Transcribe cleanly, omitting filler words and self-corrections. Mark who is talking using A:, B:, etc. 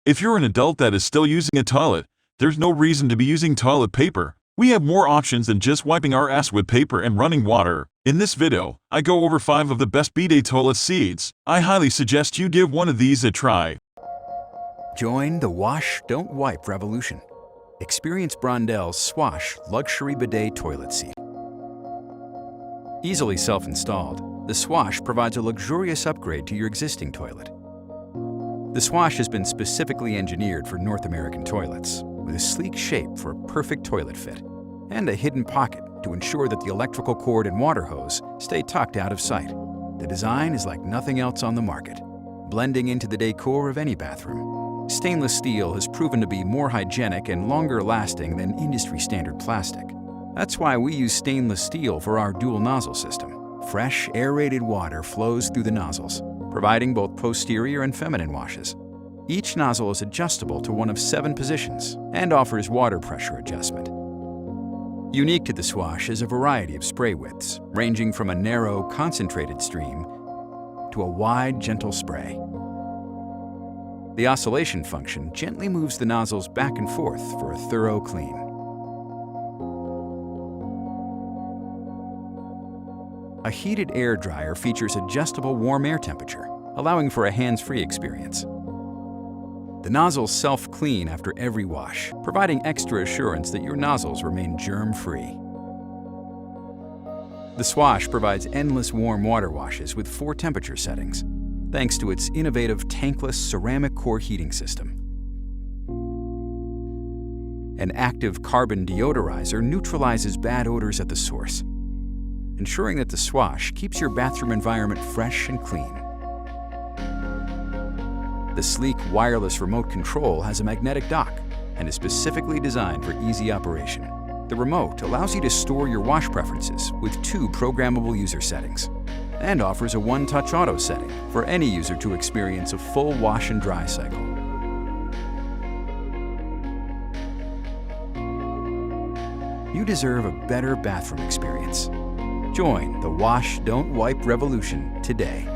A: If you're an adult that is still using a toilet, there's no reason to be using toilet paper. We have more options than just wiping our ass with paper and running water. In this video, I go over 5 of the best bidet toilet seats. I highly suggest you give one of these a try.
B: Join the wash, don't wipe revolution. Experience Brondell's Swash luxury bidet toilet seat. Easily self-installed, the Swash provides a luxurious upgrade to your existing toilet. The Swash has been specifically engineered for North American toilets, with a sleek shape for a perfect toilet fit, and a hidden pocket to ensure that the electrical cord and water hose stay tucked out of sight. The design is like nothing else on the market, blending into the decor of any bathroom. Stainless steel has proven to be more hygienic and longer lasting than industry-standard plastic. That's why we use stainless steel for our dual nozzle system. Fresh, aerated water flows through the nozzles, providing both posterior and feminine washes. Each nozzle is adjustable to one of 7 positions and offers water pressure adjustment. Unique to the Swash is a variety of spray widths, ranging from a narrow, concentrated stream to a wide, gentle spray. The oscillation function gently moves the nozzles back and forth for a thorough clean. A heated air dryer features adjustable warm air temperature, allowing for a hands-free experience. The nozzles self-clean after every wash, providing extra assurance that your nozzles remain germ-free. The Swash provides endless warm water washes with 4 temperature settings, thanks to its innovative tankless ceramic core heating system. An active carbon deodorizer neutralizes bad odors at the source, ensuring that the Swash keeps your bathroom environment fresh and clean. The sleek wireless remote control has a magnetic dock and is specifically designed for easy operation. The remote allows you to store your wash preferences with 2 programmable user settings and offers a one-touch auto setting for any user to experience a full wash and dry cycle. You deserve a better bathroom experience. Join the Wash, Don't Wipe revolution today.